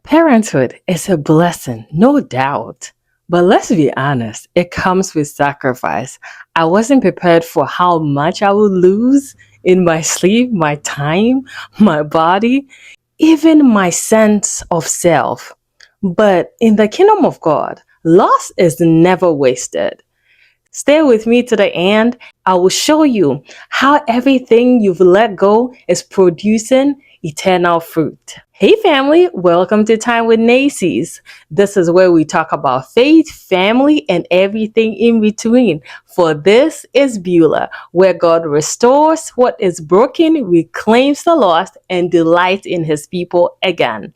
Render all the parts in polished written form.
Parenthood is a blessing, no doubt. But let's be honest, it comes with sacrifice. I wasn't prepared for how much I would lose in my sleep, my time, my body, even my sense of self. But in the kingdom of God, loss is never wasted. Stay with me to the end. I will show you how everything you've let go is producing eternal fruit. Hey family, welcome to Time with Nesi's. This is where we talk about faith, family, and everything in between. For this is Beulah, where God restores what is broken, reclaims the lost, and delights in his people again.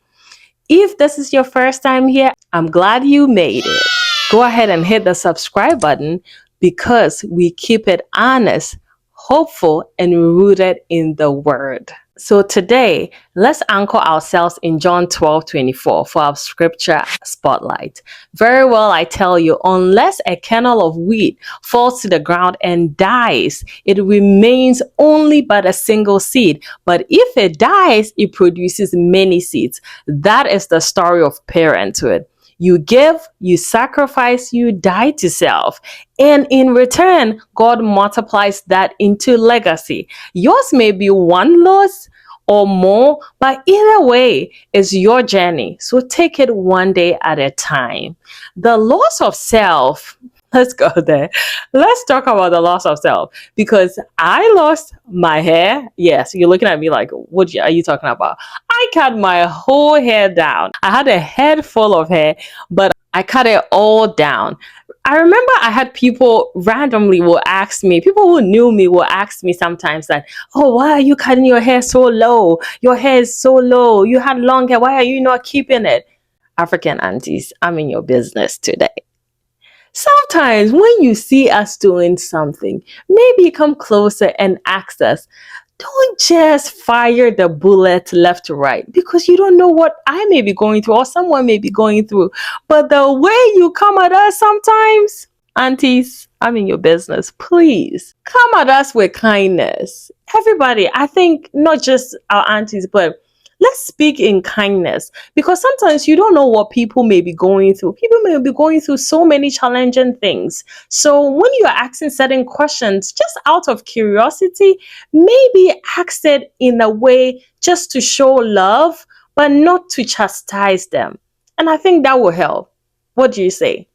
If this is your first time here, I'm glad you made it. Go ahead and hit the subscribe button because we keep it honest, hopeful, and rooted in the Word. So today, let's anchor ourselves in John 12:24 for our scripture spotlight. Very well, I tell you, unless a kernel of wheat falls to the ground and dies, it remains only but a single seed. But if it dies, it produces many seeds. That is the story of parenthood. You give, you sacrifice, you die to self. And in return, God multiplies that into legacy. Yours may be one loss or more, but either way, it's your journey. So take it one day at a time. The loss of self. Let's go there. Let's talk about the loss of self because I lost my hair. Yes, you're looking at me like, what are you talking about? I cut my whole hair down. I had a head full of hair, but I cut it all down. I remember I had people randomly will ask me, people who knew me will ask me sometimes that, oh, why are you cutting your hair so low? Your hair is so low. You had long hair. Why are you not keeping it? African aunties, I'm in your business today. Sometimes when you see us doing something, maybe come closer and ask us, don't just fire the bullet left to right because you don't know what I may be going through or someone may be going through. But the way you come at us sometimes, aunties, I'm in your business. Please come at us with kindness. Everybody, I think not just our aunties, but let's speak in kindness because sometimes you don't know what people may be going through. People may be going through so many challenging things. So when you're asking certain questions, just out of curiosity, maybe ask it in a way just to show love, but not to chastise them. And I think that will help. What do you say?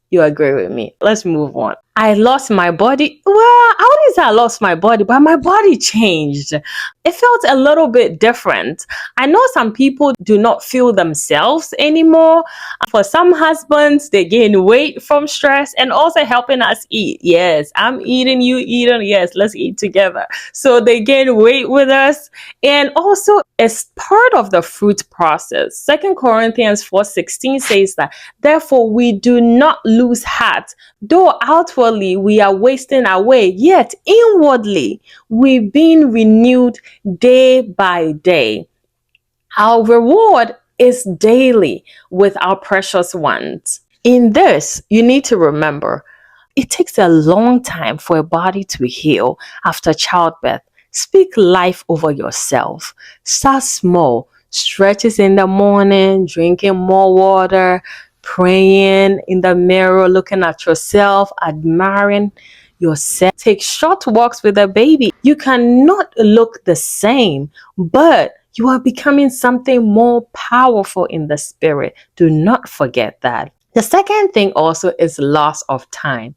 You agree with me? Let's move on. I lost my body. Well, I wouldn't say I lost my body, but my body changed. It felt a little bit different. I know some people do not feel themselves anymore. For some husbands, they gain weight from stress and also helping us eat. Yes, I'm eating, you eating. Yes, let's eat together. So they gain weight with us. And also, it's part of the fruit process. 2 Corinthians 4:16 says that, therefore, we do not lose heart. Though outwardly we are wasting away, yet inwardly we've been renewed day by day. Our reward is daily with our precious ones. In this, you need to remember, it takes a long time for a body to heal after childbirth. Speak life over yourself. Start small. Stretches in the morning, drinking more water, praying in the mirror, looking at yourself, admiring yourself. Take short walks with a baby. You cannot look the same, but you are becoming something more powerful in the spirit. Do not forget that. The second thing also is loss of time.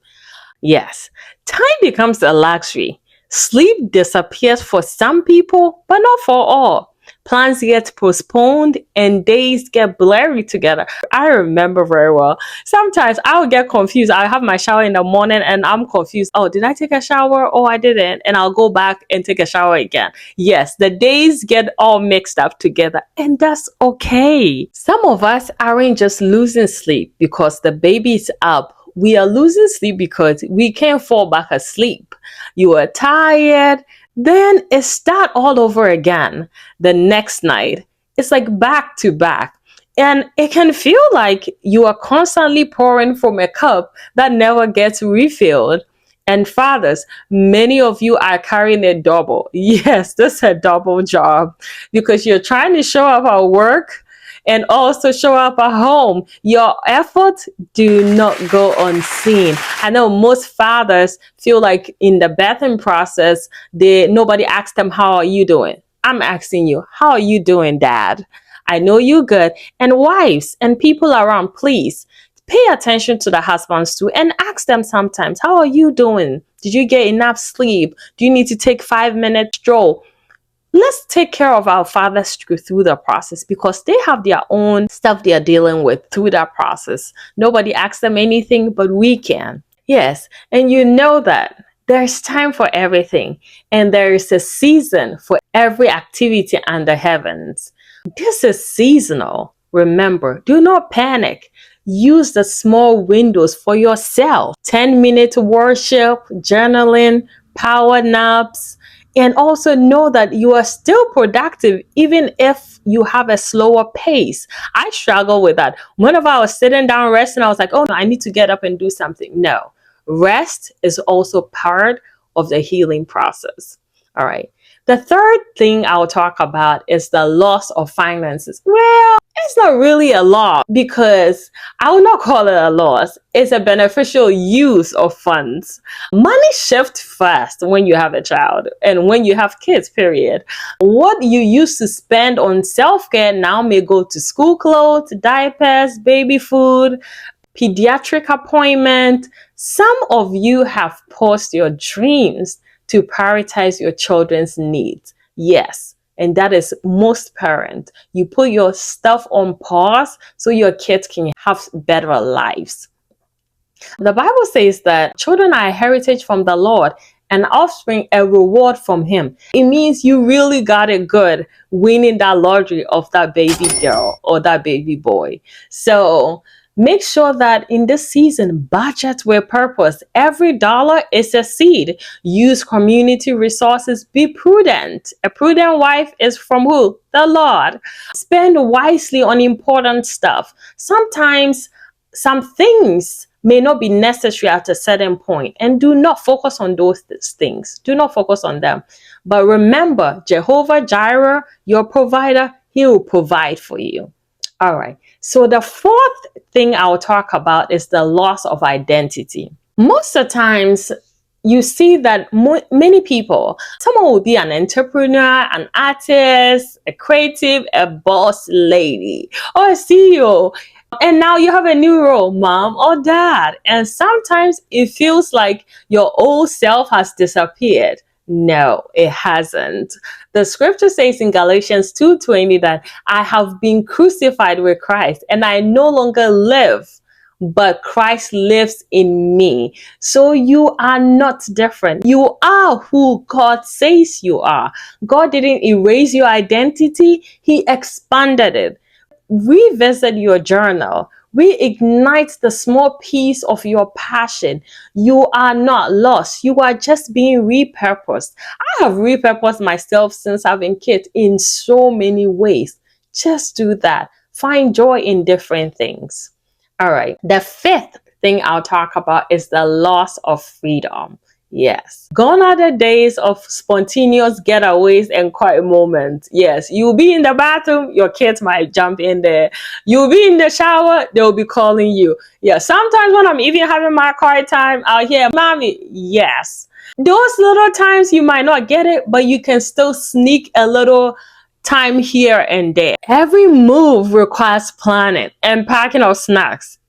Yes, time becomes a luxury. Sleep disappears for some people, but not for all. Plans get postponed and days get blurry together. I remember very well. Sometimes I would get confused. I have my shower in the morning and I'm confused. Oh, did I take a shower? Oh, I didn't. And I'll go back and take a shower again. Yes, the days get all mixed up together and that's okay. Some of us aren't just losing sleep because the baby's up. We are losing sleep because we can't fall back asleep. You are tired. Then it starts all over again the next night. It's like back to back. And it can feel like you are constantly pouring from a cup that never gets refilled. And fathers, many of you are carrying a double. Yes, this is a double job because you're trying to show up at work and also show up at home. Your efforts do not go unseen. I know most fathers feel like in the birthing process, nobody asks them, how are you doing? I'm asking you, how are you doing, Dad? I know you good. And wives and people around, please pay attention to the husbands too and ask them sometimes, how are you doing? Did you get enough sleep? Do you need to take 5 minutes stroll? Let's take care of our fathers through the process, because they have their own stuff they are dealing with through that process. Nobody asks them anything, but we can. Yes, and you know that there's time for everything, and there is a season for every activity under heavens. This is seasonal. Remember, do not panic. Use the small windows for yourself. 10-minute worship, journaling, power naps, and also know that you are still productive even if you have a slower pace. I struggle with that. Whenever I was sitting down resting, I was like, oh no, I need to get up and do something. No, rest is also part of the healing process. All right. The third thing I'll talk about is the loss of finances. Well, it's not really a loss, because I would not call it a loss. It's a beneficial use of funds. Money shifts fast when you have a child and when you have kids, period. What you used to spend on self-care now may go to school clothes, diapers, baby food, pediatric appointment. Some of you have paused your dreams to prioritize your children's needs. Yes, and that is most parents. You put your stuff on pause so your kids can have better lives. The Bible says that children are a heritage from the Lord, and offspring a reward from Him. It means you really got it good winning that lottery of that baby girl or that baby boy. So make sure that in this season, budget with purpose. Every dollar is a seed. Use community resources. Be prudent. A prudent wife is from who? The Lord. Spend wisely on important stuff. Sometimes some things may not be necessary at a certain point, and do not focus on those things. Do not focus on them. But remember, Jehovah Jireh, your provider, He will provide for you. All right. So the fourth thing I'll talk about is the loss of identity. Most of the times, you see that many people, someone will be an entrepreneur, an artist, a creative, a boss lady, or a CEO. And now you have a new role, mom or dad. And sometimes it feels like your old self has disappeared. No, it hasn't. The scripture says in Galatians 2:20 that I have been crucified with Christ, and I no longer live, but Christ lives in me. So you are not different. You are who God says you are. God didn't erase your identity, He expanded it. Revisit your journal. Reignite the small piece of your passion. You are not lost. You are just being repurposed. I have repurposed myself since having kids in so many ways. Just do that. Find joy in different things. All right. The fifth thing I'll talk about is the loss of freedom. Yes. Gone are the days of spontaneous getaways and quiet moments. Yes. You'll be in the bathroom, your kids might jump in there. You'll be in the shower, they'll be calling you. Yeah. Sometimes when I'm even having my quiet time, I'll hear, Mommy, yes. Those little times you might not get it, but you can still sneak a little time here and there. Every move requires planning and packing of snacks.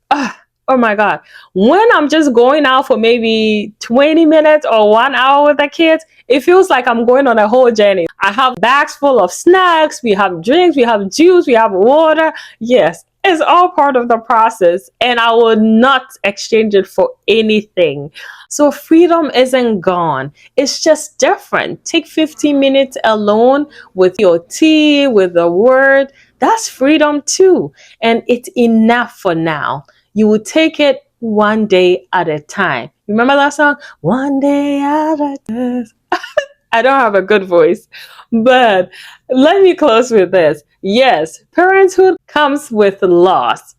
Oh my God. When I'm just going out for maybe 20 minutes or 1 hour with the kids, it feels like I'm going on a whole journey. I have bags full of snacks, we have drinks, we have juice, we have water. Yes, it's all part of the process, and I will not exchange it for anything. So freedom isn't gone. It's just different. Take 15 minutes alone with your tea, with the word. That's freedom too. And it's enough for now. You will take it one day at a time. Remember that song? One day at a time. I don't have a good voice, but let me close with this. Yes, parenthood comes with loss.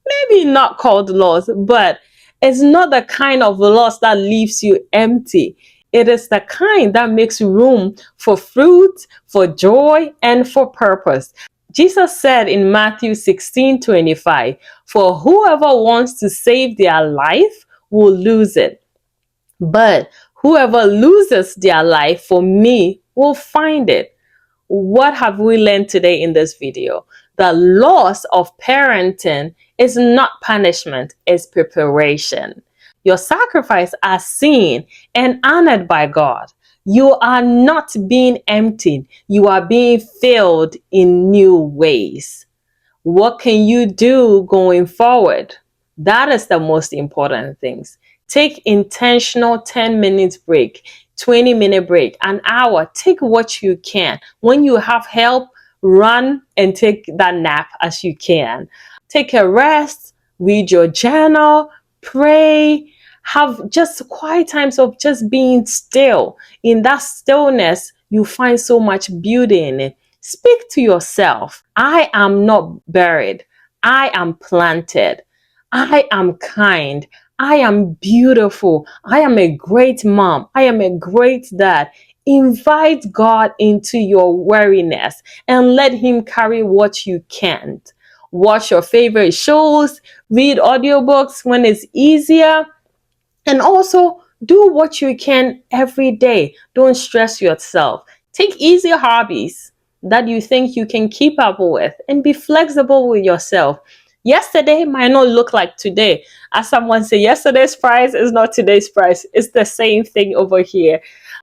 Maybe not called loss, but it's not the kind of loss that leaves you empty. It is the kind that makes room for fruit, for joy, and for purpose. Jesus said in Matthew 16:25, "For whoever wants to save their life will lose it. But whoever loses their life for me will find it." What have we learned today in this video? The loss of parenting is not punishment, it's preparation. Your sacrifices are seen and honored by God. You are not being emptied, you are being filled in new ways. What can you do going forward? That is the most important things. Take intentional 10 minutes break, 20-minute break, an hour. Take what you can. When you have help, run and take that nap as you can. Take a rest, read your journal, pray, have just quiet times of just being still. In that stillness, you find so much beauty in it. Speak to yourself. I am not buried. I am planted. I am kind. I am beautiful. I am a great mom. I am a great dad. Invite God into your weariness and let Him carry what you can't. Watch your favorite shows, read audiobooks when it's easier, and also do what you can every day. Don't stress yourself. Take easy hobbies that you think you can keep up with and be flexible with yourself. Yesterday might not look like today. As someone said, yesterday's price is not today's price. It's the same thing over here.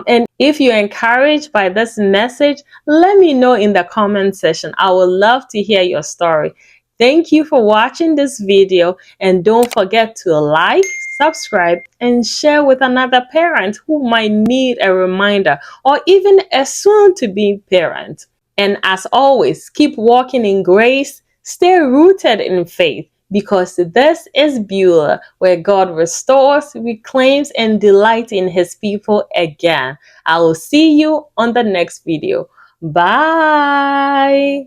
And if you're encouraged by this message, let me know in the comment section. I would love to hear your story. Thank you for watching this video, and don't forget to like, subscribe, and share with another parent who might need a reminder or even a soon to be parent. And as always, keep walking in grace, stay rooted in faith, because this is Beulah, where God restores, reclaims, and delights in His people again. I will see you on the next video. Bye.